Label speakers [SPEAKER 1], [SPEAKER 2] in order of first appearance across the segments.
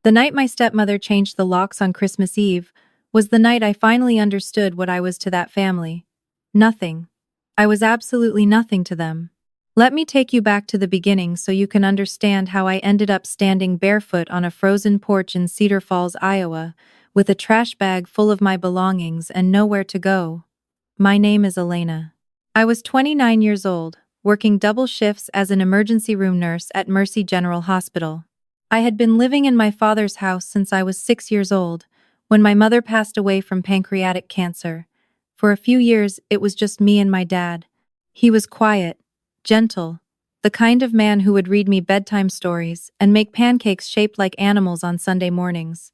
[SPEAKER 1] The night my stepmother changed the locks on Christmas Eve was the night I finally understood what I was to that family. Nothing. I was absolutely nothing to them. Let me take you back to the beginning so you can understand how I ended up standing barefoot on a frozen porch in Cedar Falls, Iowa, with a trash bag full of my belongings and nowhere to go. My name is Elena. I was 29 years old, working double shifts as an emergency room nurse at Mercy General Hospital. I had been living in my father's house since I was 6 years old, when my mother passed away from pancreatic cancer. For a few years, it was just me and my dad. He was quiet, gentle, the kind of man who would read me bedtime stories and make pancakes shaped like animals on Sunday mornings.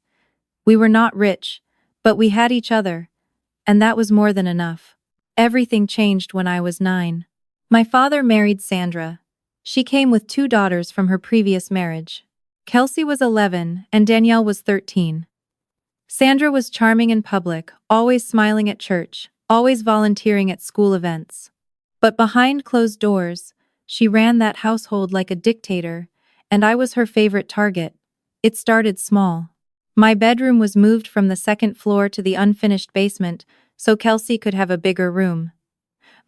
[SPEAKER 1] We were not rich, but we had each other, and that was more than enough. Everything changed when I was 9. My father married Sandra. She came with 2 daughters from her previous marriage. Kelsey was 11 and Danielle was 13. Sandra was charming in public, always smiling at church, always volunteering at school events. But behind closed doors, she ran that household like a dictator, and I was her favorite target. It started small. My bedroom was moved from the second floor to the unfinished basement so Kelsey could have a bigger room.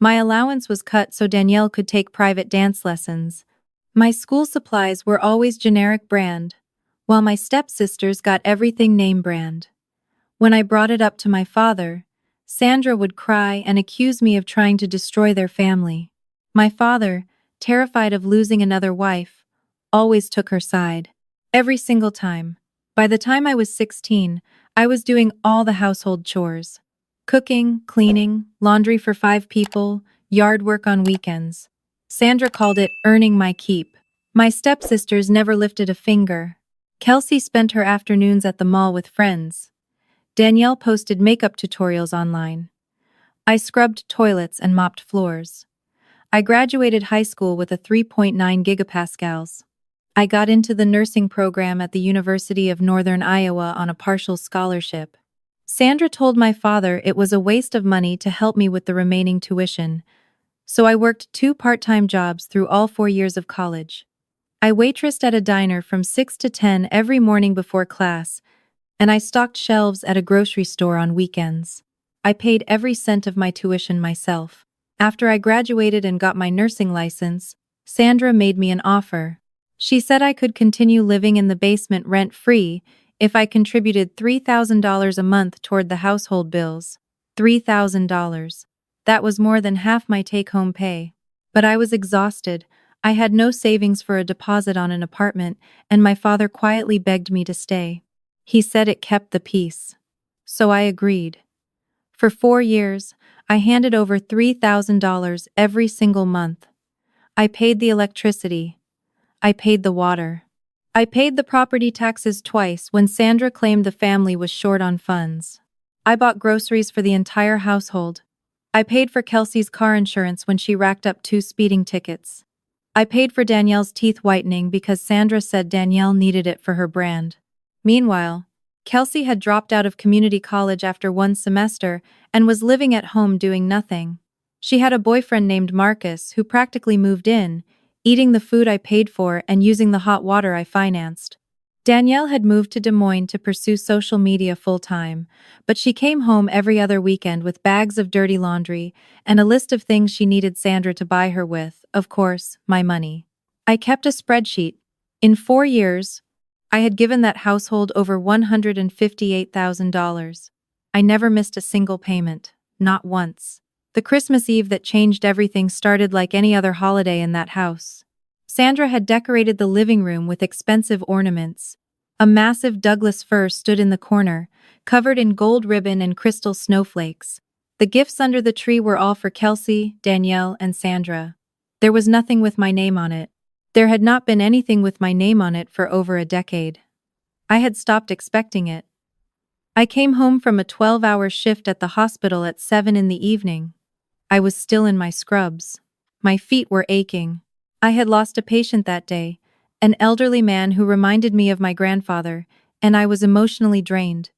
[SPEAKER 1] My allowance was cut so Danielle could take private dance lessons. My school supplies were always generic brand, while my stepsisters got everything name brand. When I brought it up to my father, Sandra would cry and accuse me of trying to destroy their family. My father, terrified of losing another wife, always took her side. Every single time. By the time I was 16, I was doing all the household chores. Cooking, cleaning, laundry for 5 people, yard work on weekends. Sandra called it earning my keep. My stepsisters never lifted a finger. Kelsey spent her afternoons at the mall with friends. Danielle posted makeup tutorials online. I scrubbed toilets and mopped floors. I graduated high school with a 3.9 gigapascals. I got into the nursing program at the University of Northern Iowa on a partial scholarship. Sandra told my father it was a waste of money to help me with the remaining tuition, so I worked 2 part-time jobs through all 4 years of college. I waitressed at a diner from 6 to 10 every morning before class, and I stocked shelves at a grocery store on weekends. I paid every cent of my tuition myself. After I graduated and got my nursing license, Sandra made me an offer. She said I could continue living in the basement rent-free if I contributed $3,000 a month toward the household bills. $3,000. That was more than half my take-home pay. But I was exhausted. I had no savings for a deposit on an apartment, and my father quietly begged me to stay. He said it kept the peace. So I agreed. For 4 years, I handed over $3,000 every single month. I paid the electricity. I paid the water. I paid the property taxes twice when Sandra claimed the family was short on funds. I bought groceries for the entire household. I paid for Kelsey's car insurance when she racked up 2 speeding tickets. I paid for Danielle's teeth whitening because Sandra said Danielle needed it for her brand. Meanwhile, Kelsey had dropped out of community college after 1 semester and was living at home doing nothing. She had a boyfriend named Marcus who practically moved in, eating the food I paid for and using the hot water I financed. Danielle had moved to Des Moines to pursue social media full-time, but she came home every other weekend with bags of dirty laundry and a list of things she needed Sandra to buy her with, of course, my money. I kept a spreadsheet. In 4 years, I had given that household over $158,000. I never missed a single payment, not once. The Christmas Eve that changed everything started like any other holiday in that house. Sandra had decorated the living room with expensive ornaments. A massive Douglas fir stood in the corner, covered in gold ribbon and crystal snowflakes. The gifts under the tree were all for Kelsey, Danielle, and Sandra. There was nothing with my name on it. There had not been anything with my name on it for over a decade. I had stopped expecting it. I came home from a 12-hour shift at the hospital at 7 in the evening. I was still in my scrubs. My feet were aching. I had lost a patient that day, an elderly man who reminded me of my grandfather, and I was emotionally drained.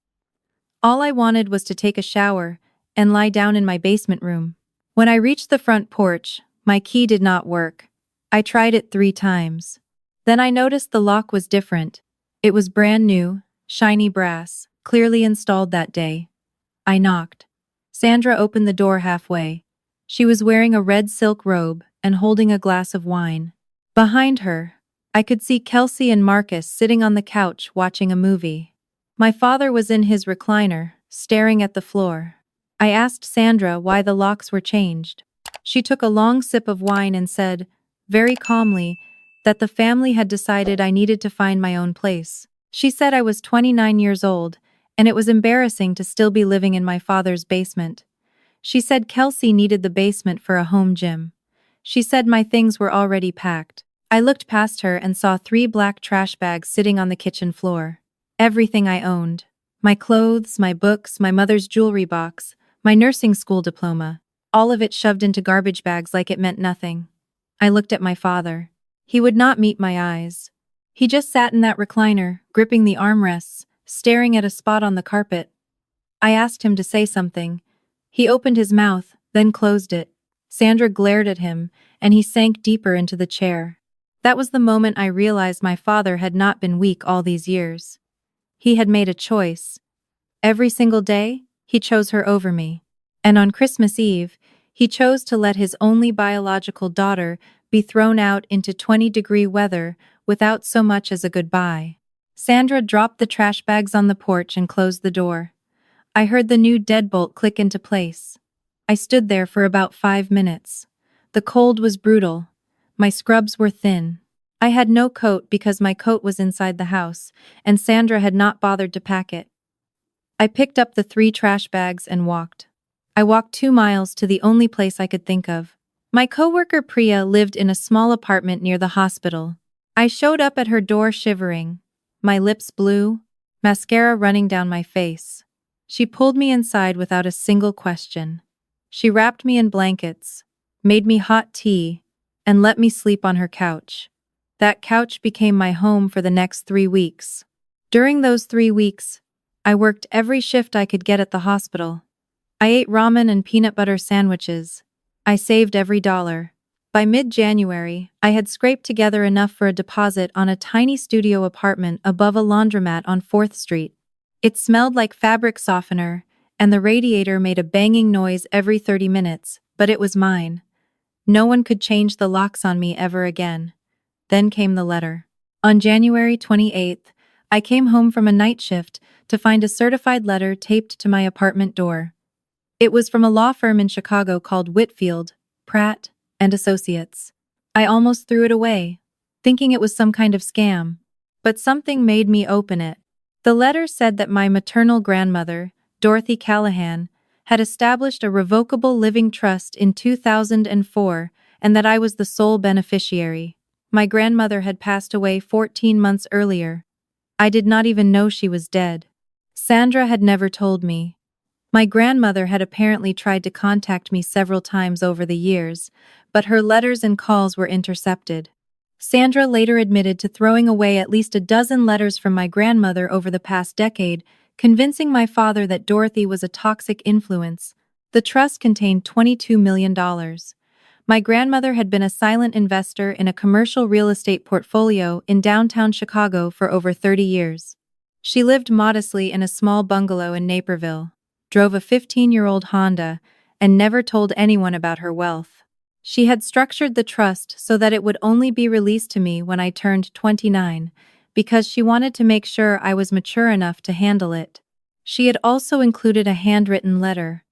[SPEAKER 1] All I wanted was to take a shower and lie down in my basement room. When I reached the front porch, my key did not work. I tried it 3 times. Then I noticed the lock was different. It was brand new, shiny brass, clearly installed that day. I knocked. Sandra opened the door halfway. She was wearing a red silk robe and holding a glass of wine. Behind her, I could see Kelsey and Marcus sitting on the couch watching a movie. My father was in his recliner, staring at the floor. I asked Sandra why the locks were changed. She took a long sip of wine and said, very calmly, that the family had decided I needed to find my own place. She said I was 29 years old, and it was embarrassing to still be living in my father's basement. She said Kelsey needed the basement for a home gym. She said my things were already packed. I looked past her and saw 3 black trash bags sitting on the kitchen floor. Everything I owned. My clothes, my books, my mother's jewelry box, my nursing school diploma. All of it shoved into garbage bags like it meant nothing. I looked at my father. He would not meet my eyes. He just sat in that recliner, gripping the armrests, staring at a spot on the carpet. I asked him to say something. He opened his mouth, then closed it. Sandra glared at him, and he sank deeper into the chair. That was the moment I realized my father had not been weak all these years. He had made a choice. Every single day, he chose her over me. And on Christmas Eve, he chose to let his only biological daughter be thrown out into 20-degree weather without so much as a goodbye. Sandra dropped the trash bags on the porch and closed the door. I heard the new deadbolt click into place. I stood there for about 5 minutes. The cold was brutal. My scrubs were thin. I had no coat because my coat was inside the house, and Sandra had not bothered to pack it. I picked up the 3 trash bags and walked. I walked 2 miles to the only place I could think of. My coworker Priya lived in a small apartment near the hospital. I showed up at her door shivering, my lips blue, mascara running down my face. She pulled me inside without a single question. She wrapped me in blankets, made me hot tea, and let me sleep on her couch. That couch became my home for the next 3 weeks. During those 3 weeks, I worked every shift I could get at the hospital. I ate ramen and peanut butter sandwiches. I saved every dollar. By mid-January, I had scraped together enough for a deposit on a tiny studio apartment above a laundromat on 4th Street. It smelled like fabric softener, and the radiator made a banging noise every 30 minutes, but it was mine. No one could change the locks on me ever again. Then came the letter. On January 28th, I came home from a night shift to find a certified letter taped to my apartment door. It was from a law firm in Chicago called Whitfield, Pratt and Associates. I almost threw it away, thinking it was some kind of scam. But something made me open it. The letter said that my maternal grandmother, Dorothy Callahan, had established a revocable living trust in 2004 and that I was the sole beneficiary. My grandmother had passed away 14 months earlier. I did not even know she was dead. Sandra had never told me. My grandmother had apparently tried to contact me several times over the years, but her letters and calls were intercepted. Sandra later admitted to throwing away at least a dozen letters from my grandmother over the past decade, convincing my father that Dorothy was a toxic influence. The trust contained $22 million. My grandmother had been a silent investor in a commercial real estate portfolio in downtown Chicago for over 30 years. She lived modestly in a small bungalow in Naperville, drove a 15-year-old Honda, and never told anyone about her wealth. She had structured the trust so that it would only be released to me when I turned 29, because she wanted to make sure I was mature enough to handle it. She had also included a handwritten letter.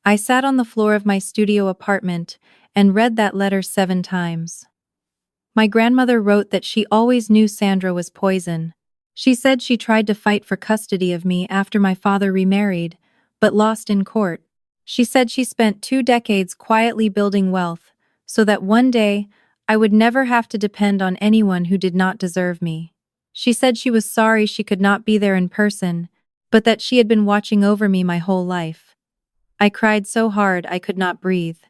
[SPEAKER 1] I sat on the floor of my studio apartment and read that letter 7 times. My grandmother wrote that she always knew Sandra was poison. She said she tried to fight for custody of me after my father remarried, but lost in court. She said she spent 2 decades quietly building wealth, so that one day I would never have to depend on anyone who did not deserve me. She said she was sorry she could not be there in person, but that she had been watching over me my whole life. I cried so hard I could not breathe.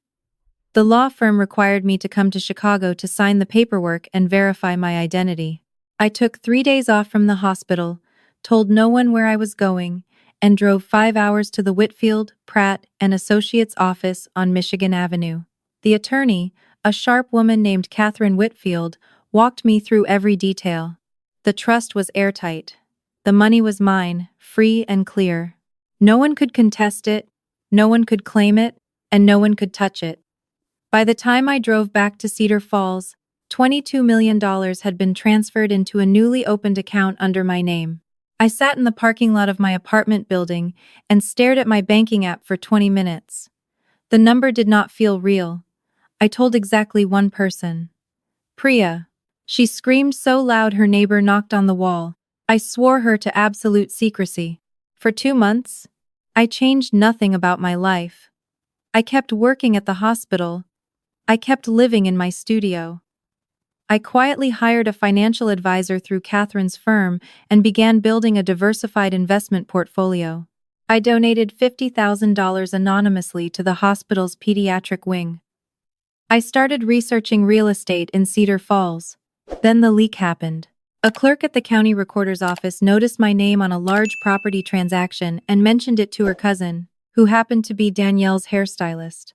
[SPEAKER 1] The law firm required me to come to Chicago to sign the paperwork and verify my identity. I took 3 days off from the hospital, told no one where I was going, and drove 5 hours to the Whitfield, Pratt and Associates office on Michigan Avenue. The attorney, a sharp woman named Catherine Whitfield, walked me through every detail. The trust was airtight. The money was mine, free and clear. No one could contest it, no one could claim it, and no one could touch it. By the time I drove back to Cedar Falls, $22 million had been transferred into a newly opened account under my name. I sat in the parking lot of my apartment building and stared at my banking app for 20 minutes. The number did not feel real. I told exactly one person. Priya. She screamed so loud her neighbor knocked on the wall. I swore her to absolute secrecy. For 2 months, I changed nothing about my life. I kept working at the hospital. I kept living in my studio. I quietly hired a financial advisor through Catherine's firm and began building a diversified investment portfolio. I donated $50,000 anonymously to the hospital's pediatric wing. I started researching real estate in Cedar Falls. Then the leak happened. A clerk at the county recorder's office noticed my name on a large property transaction and mentioned it to her cousin, who happened to be Danielle's hairstylist.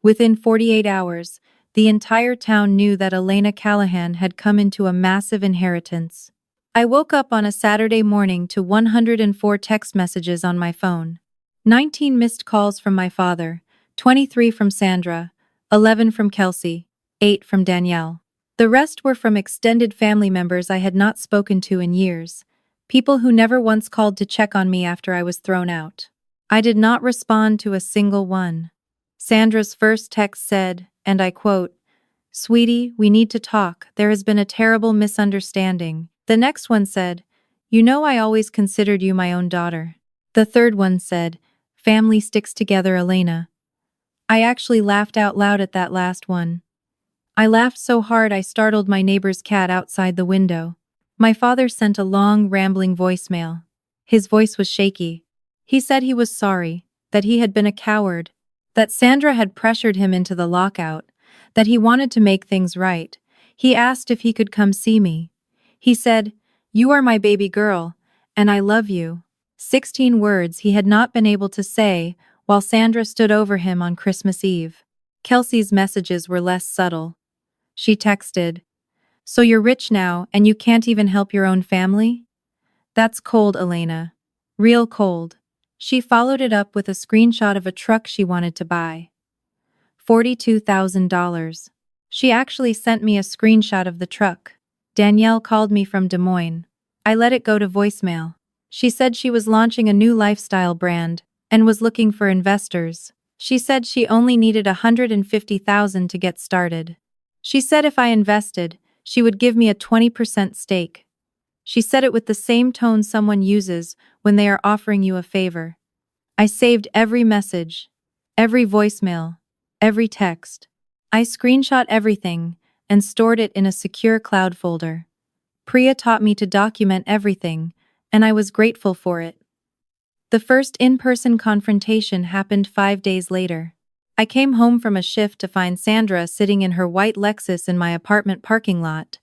[SPEAKER 1] Within 48 hours, the entire town knew that Elena Callahan had come into a massive inheritance. I woke up on a Saturday morning to 104 text messages on my phone. 19 missed calls from my father, 23 from Sandra, 11 from Kelsey, 8 from Danielle. The rest were from extended family members I had not spoken to in years, people who never once called to check on me after I was thrown out. I did not respond to a single one. Sandra's first text said, and I quote, "Sweetie, we need to talk. There has been a terrible misunderstanding." The next one said, "You know I always considered you my own daughter." The third one said, "Family sticks together, Elena." I actually laughed out loud at that last one. I laughed so hard I startled my neighbor's cat outside the window. My father sent a long, rambling voicemail. His voice was shaky. He said he was sorry, that he had been a coward, that Sandra had pressured him into the lockout, that he wanted to make things right. He asked if he could come see me. He said, "You are my baby girl, and I love you." 16 words he had not been able to say while Sandra stood over him on Christmas Eve. Kelsey's messages were less subtle. She texted, "So you're rich now and you can't even help your own family? That's cold, Elena. Real cold." She followed it up with a screenshot of a truck she wanted to buy. $42,000. She actually sent me a screenshot of the truck. Danielle called me from Des Moines. I let it go to voicemail. She said she was launching a new lifestyle brand and was looking for investors. She said she only needed $150,000 to get started. She said if I invested, she would give me a 20% stake. She said it with the same tone someone uses when they are offering you a favor. I saved every message, every voicemail, every text. I screenshot everything and stored it in a secure cloud folder. Priya taught me to document everything, and I was grateful for it. The first in-person confrontation happened 5 days later. I came home from a shift to find Sandra sitting in her white Lexus in my apartment parking lot.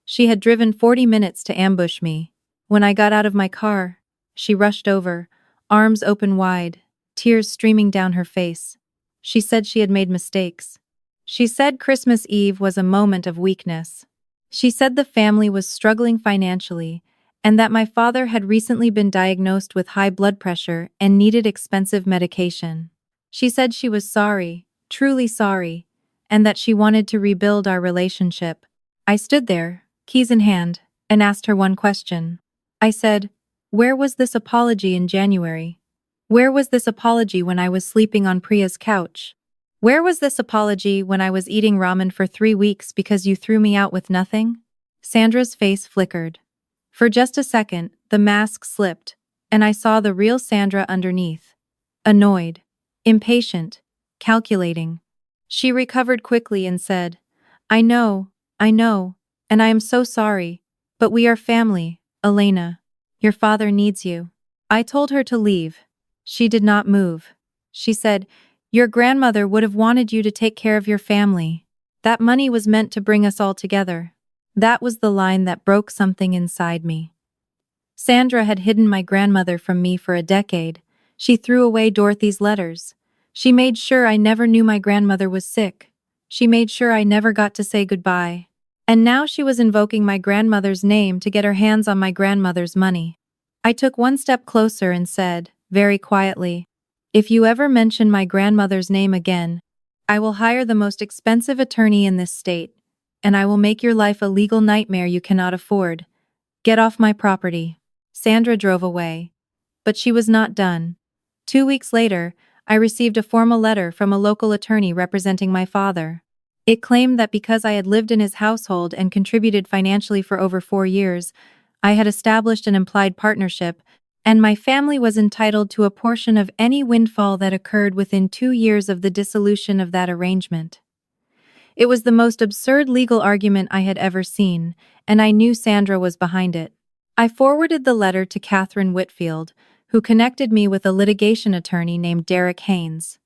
[SPEAKER 1] She had driven 40 minutes to ambush me. When I got out of my car, she rushed over, arms open wide, tears streaming down her face. She said she had made mistakes. She said Christmas Eve was a moment of weakness. She said the family was struggling financially, and that my father had recently been diagnosed with high blood pressure and needed expensive medication. She said she was sorry, truly sorry, and that she wanted to rebuild our relationship. I stood there, keys in hand, and asked her one question. I said, "Where was this apology in January? Where was this apology when I was sleeping on Priya's couch? Where was this apology when I was eating ramen for 3 weeks because you threw me out with nothing?" Sandra's face flickered. For just a second, the mask slipped, and I saw the real Sandra underneath. Annoyed, impatient, calculating. She recovered quickly and said, I know, and I am so sorry, but we are family, Elena. Your father needs you." I told her to leave. She did not move. She said, "Your grandmother would have wanted you to take care of your family. That money was meant to bring us all together." That was the line that broke something inside me. Sandra had hidden my grandmother from me for a decade. She threw away Dorothy's letters. She made sure I never knew my grandmother was sick. She made sure I never got to say goodbye. And now she was invoking my grandmother's name to get her hands on my grandmother's money. I took one step closer and said, very quietly, "If you ever mention my grandmother's name again, I will hire the most expensive attorney in this state, and I will make your life a legal nightmare you cannot afford. Get off my property." Sandra drove away. But she was not done. 2 weeks later, I received a formal letter from a local attorney representing my father. It claimed that because I had lived in his household and contributed financially for over 4 years, I had established an implied partnership, and my family was entitled to a portion of any windfall that occurred within 2 years of the dissolution of that arrangement. It was the most absurd legal argument I had ever seen, and I knew Sandra was behind it. I forwarded the letter to Catherine Whitfield, who connected me with a litigation attorney named Derek Haynes.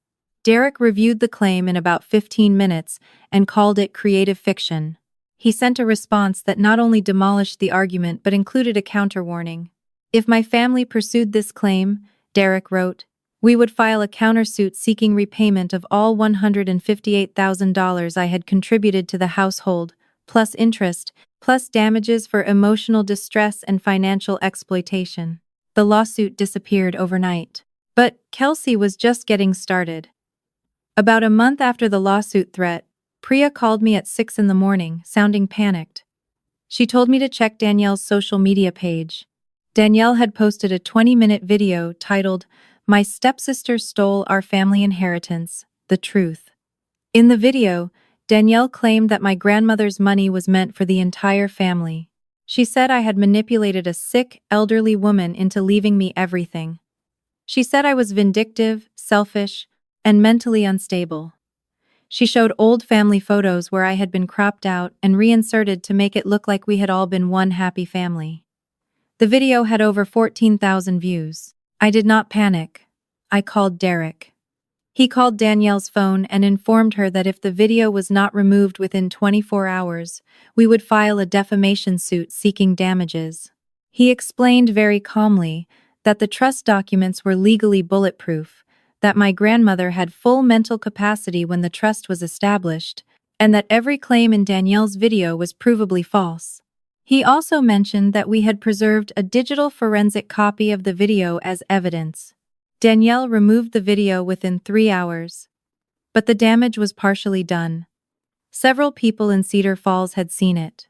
[SPEAKER 1] Derek reviewed the claim in about 15 minutes and called it creative fiction. He sent a response that not only demolished the argument but included a counter-warning. If my family pursued this claim, Derek wrote, we would file a countersuit seeking repayment of all $158,000 I had contributed to the household, plus interest, plus damages for emotional distress and financial exploitation. The lawsuit disappeared overnight. But Kelsey was just getting started. About a month after the lawsuit threat, Priya called me at 6 in the morning, sounding panicked. She told me to check Danielle's social media page. Danielle had posted a 20-minute video titled, "My Stepsister Stole Our Family Inheritance, The Truth." In the video, Danielle claimed that my grandmother's money was meant for the entire family. She said I had manipulated a sick, elderly woman into leaving me everything. She said I was vindictive, selfish, and mentally unstable. She showed old family photos where I had been cropped out and reinserted to make it look like we had all been one happy family. The video had over 14,000 views. I did not panic. I called Derek. He called Danielle's phone and informed her that if the video was not removed within 24 hours, we would file a defamation suit seeking damages. He explained very calmly that the trust documents were legally bulletproof, that my grandmother had full mental capacity when the trust was established, and that every claim in Danielle's video was provably false. He also mentioned that we had preserved a digital forensic copy of the video as evidence. Danielle removed the video within 3 hours. But the damage was partially done. Several people in Cedar Falls had seen it.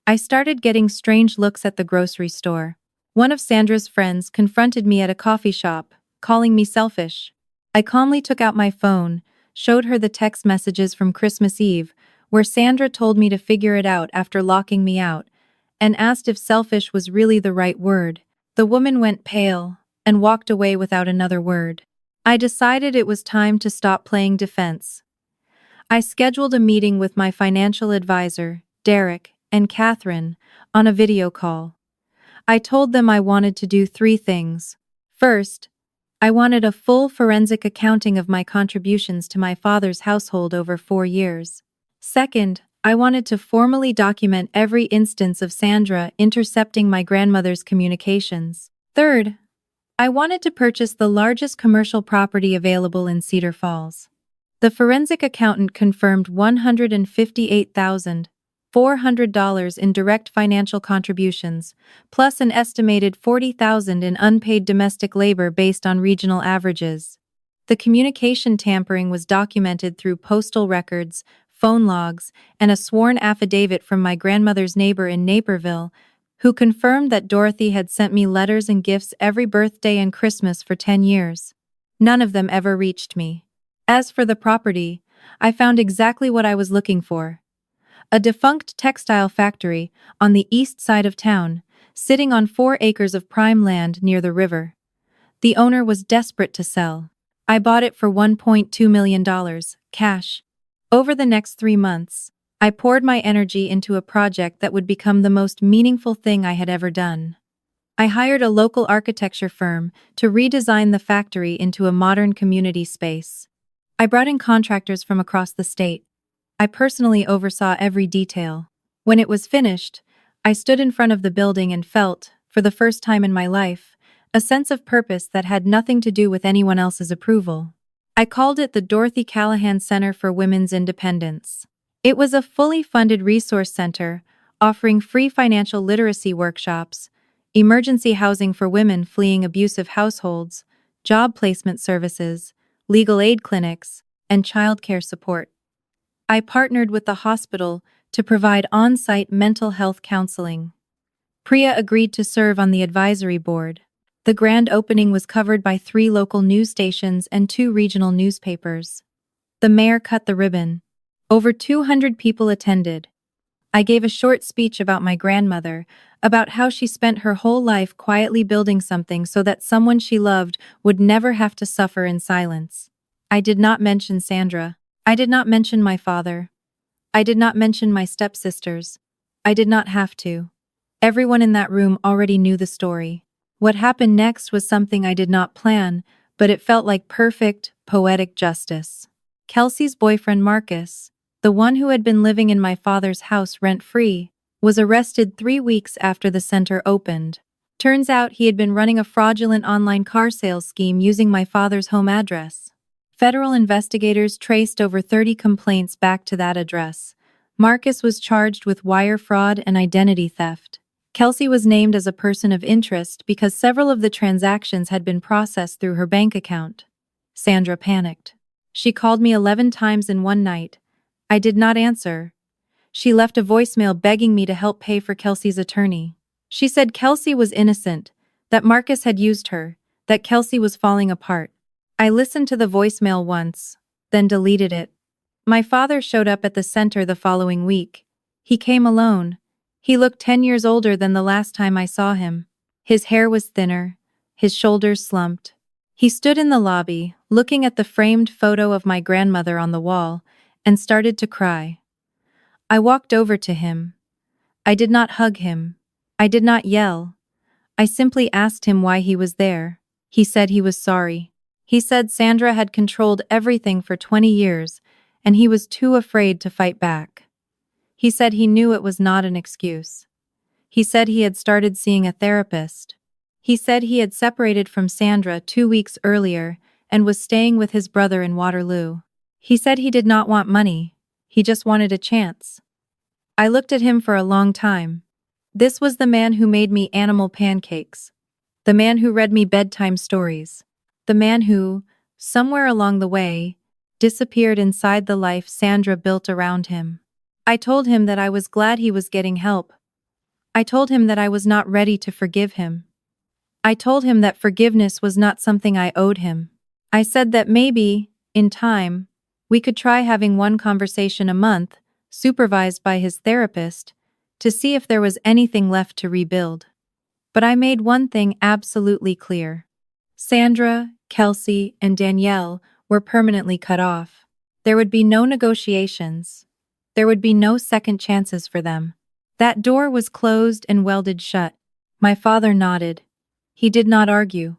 [SPEAKER 1] I started getting strange looks at the grocery store. One of Sandra's friends confronted me at a coffee shop, calling me selfish. I calmly took out my phone, showed her the text messages from Christmas Eve, where Sandra told me to figure it out after locking me out, and asked if selfish was really the right word. The woman went pale and walked away without another word. I decided it was time to stop playing defense. I scheduled a meeting with my financial advisor, Derek, and Catherine on a video call. I told them I wanted to do 3 things. First, I wanted a full forensic accounting of my contributions to my father's household over 4 years. Second, I wanted to formally document every instance of Sandra intercepting my grandmother's communications. Third, I wanted to purchase the largest commercial property available in Cedar Falls. The forensic accountant confirmed $158,400 in direct financial contributions, plus an estimated $40,000 in unpaid domestic labor based on regional averages. The communication tampering was documented through postal records, phone logs, and a sworn affidavit from my grandmother's neighbor in Naperville, who confirmed that Dorothy had sent me letters and gifts every birthday and Christmas for 10 years. None of them ever reached me. As for the property, I found exactly what I was looking for. A defunct textile factory on the east side of town, sitting on 4 acres of prime land near the river. The owner was desperate to sell. I bought it for $1.2 million, cash. Over the next 3 months, I poured my energy into a project that would become the most meaningful thing I had ever done. I hired a local architecture firm to redesign the factory into a modern community space. I brought in contractors from across the state. I personally oversaw every detail. When it was finished, I stood in front of the building and felt, for the first time in my life, a sense of purpose that had nothing to do with anyone else's approval. I called it the Dorothy Callahan Center for Women's Independence. It was a fully funded resource center, offering free financial literacy workshops, emergency housing for women fleeing abusive households, job placement services, legal aid clinics, and childcare support. I partnered with the hospital to provide on-site mental health counseling. Priya agreed to serve on the advisory board. The grand opening was covered by 3 local news stations and 2 regional newspapers. The mayor cut the ribbon. Over 200 people attended. I gave a short speech about my grandmother, about how she spent her whole life quietly building something so that someone she loved would never have to suffer in silence. I did not mention Sandra. I did not mention my father. I did not mention my stepsisters. I did not have to. Everyone in that room already knew the story. What happened next was something I did not plan, but it felt like perfect, poetic justice. Kelsey's boyfriend Marcus, the one who had been living in my father's house rent-free, was arrested 3 weeks after the center opened. Turns out he had been running a fraudulent online car sales scheme using my father's home address. Federal investigators traced over 30 complaints back to that address. Marcus was charged with wire fraud and identity theft. Kelsey was named as a person of interest because several of the transactions had been processed through her bank account. Sandra panicked. She called me 11 times in one night. I did not answer. She left a voicemail begging me to help pay for Kelsey's attorney. She said Kelsey was innocent, that Marcus had used her, that Kelsey was falling apart. I listened to the voicemail once, then deleted it. My father showed up at the center the following week. He came alone. He looked 10 years older than the last time I saw him. His hair was thinner, his shoulders slumped. He stood in the lobby, looking at the framed photo of my grandmother on the wall, and started to cry. I walked over to him. I did not hug him. I did not yell. I simply asked him why he was there. He said he was sorry. He said Sandra had controlled everything for 20 years, and he was too afraid to fight back. He said he knew it was not an excuse. He said he had started seeing a therapist. He said he had separated from Sandra 2 weeks earlier and was staying with his brother in Waterloo. He said he did not want money. He just wanted a chance. I looked at him for a long time. This was the man who made me animal pancakes. The man who read me bedtime stories. The man who, somewhere along the way, disappeared inside the life Sandra built around him. I told him that I was glad he was getting help. I told him that I was not ready to forgive him. I told him that forgiveness was not something I owed him. I said that maybe, in time, we could try having one conversation a month, supervised by his therapist, to see if there was anything left to rebuild. But I made one thing absolutely clear. Sandra, Kelsey, and Danielle were permanently cut off. There would be no negotiations. There would be no second chances for them. That door was closed and welded shut. My father nodded. He did not argue.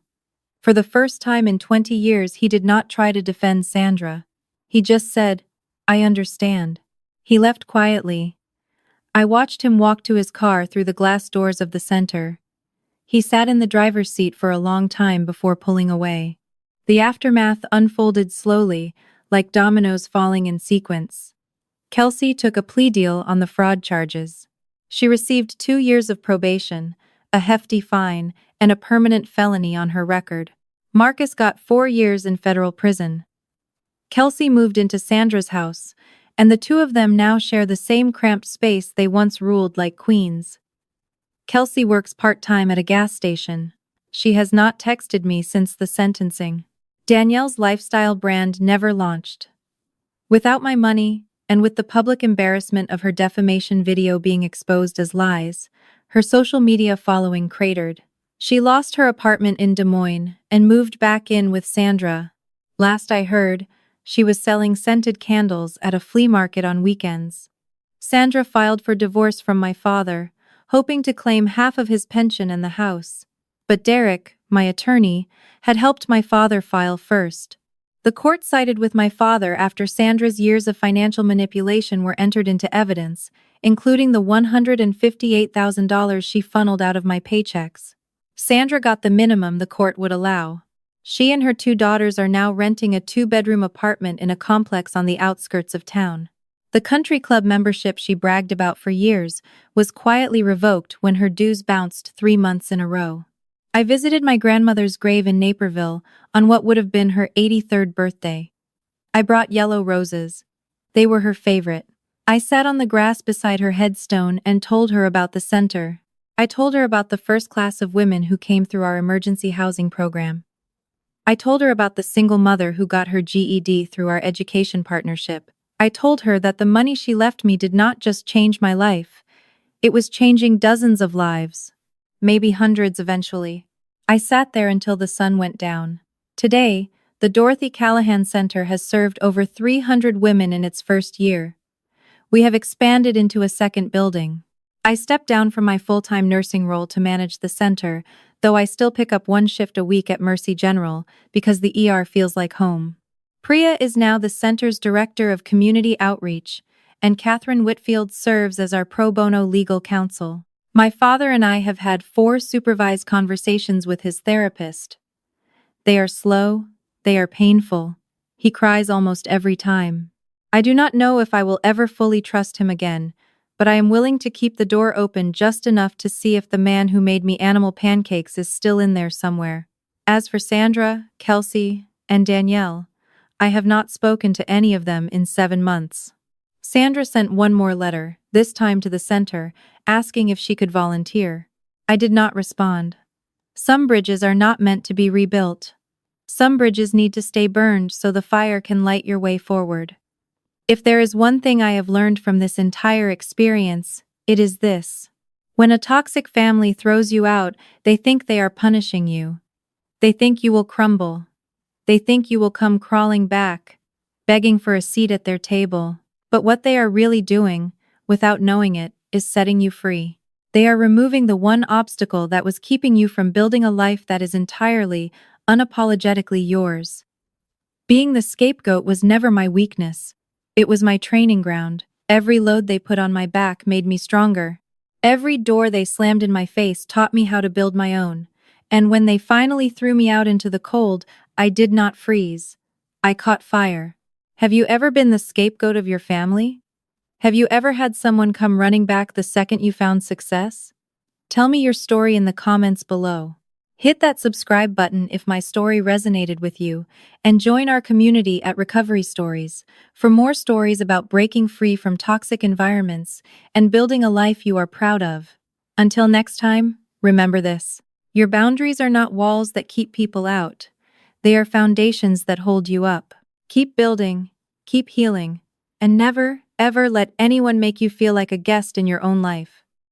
[SPEAKER 1] For the first time in 20 years, he did not try to defend Sandra. He just said, "I understand." He left quietly. I watched him walk to his car through the glass doors of the center. He sat in the driver's seat for a long time before pulling away. The aftermath unfolded slowly, like dominoes falling in sequence. Kelsey took a plea deal on the fraud charges. She received 2 years of probation, a hefty fine, and a permanent felony on her record. Marcus got 4 years in federal prison. Kelsey moved into Sandra's house, and the two of them now share the same cramped space they once ruled like queens. Kelsey works part-time at a gas station. She has not texted me since the sentencing. Danielle's lifestyle brand never launched. Without my money, and with the public embarrassment of her defamation video being exposed as lies, her social media following cratered. She lost her apartment in Des Moines and moved back in with Sandra. Last I heard, she was selling scented candles at a flea market on weekends. Sandra filed for divorce from my father, hoping to claim half of his pension and the house. But Derek, my attorney, had helped my father file first. The court sided with my father after Sandra's years of financial manipulation were entered into evidence, including the $158,000 she funneled out of my paychecks. Sandra got the minimum the court would allow. She and her 2 daughters are now renting a 2-bedroom apartment in a complex on the outskirts of town. The country club membership she bragged about for years was quietly revoked when her dues bounced 3 months in a row. I visited my grandmother's grave in Naperville on what would have been her 83rd birthday. I brought yellow roses. They were her favorite. I sat on the grass beside her headstone and told her about the center. I told her about the first class of women who came through our emergency housing program. I told her about the single mother who got her GED through our education partnership. I told her that the money she left me did not just change my life. It was changing dozens of lives. Maybe hundreds eventually. I sat there until the sun went down. Today, the Dorothy Callahan Center has served over 300 women in its first year. We have expanded into a second building. I stepped down from my full-time nursing role to manage the center, though I still pick up one shift a week at Mercy General because the ER feels like home. Priya is now the center's director of community outreach, and Catherine Whitfield serves as our pro bono legal counsel. My father and I have had 4 supervised conversations with his therapist. They are slow, they are painful. He cries almost every time. I do not know if I will ever fully trust him again, but I am willing to keep the door open just enough to see if the man who made me animal pancakes is still in there somewhere. As for Sandra, Kelsey, and Danielle, I have not spoken to any of them in 7 months. Sandra sent one more letter, this time to the center, asking if she could volunteer. I did not respond. Some bridges are not meant to be rebuilt. Some bridges need to stay burned so the fire can light your way forward. If there is one thing I have learned from this entire experience, it is this. When a toxic family throws you out, they think they are punishing you. They think you will crumble. They think you will come crawling back, begging for a seat at their table. But what they are really doing, without knowing it, is setting you free. They are removing the one obstacle that was keeping you from building a life that is entirely, unapologetically yours. Being the scapegoat was never my weakness. It was my training ground. Every load they put on my back made me stronger. Every door they slammed in my face taught me how to build my own. And when they finally threw me out into the cold, I did not freeze. I caught fire. Have you ever been the scapegoat of your family? Have you ever had someone come running back the second you found success? Tell me your story in the comments below. Hit that subscribe button if my story resonated with you, and join our community at Recovery Stories for more stories about breaking free from toxic environments and building a life you are proud of. Until next time, remember this. Your boundaries are not walls that keep people out. They are foundations that hold you up. Keep building, keep healing, and never, ever let anyone make you feel like a guest in your own life.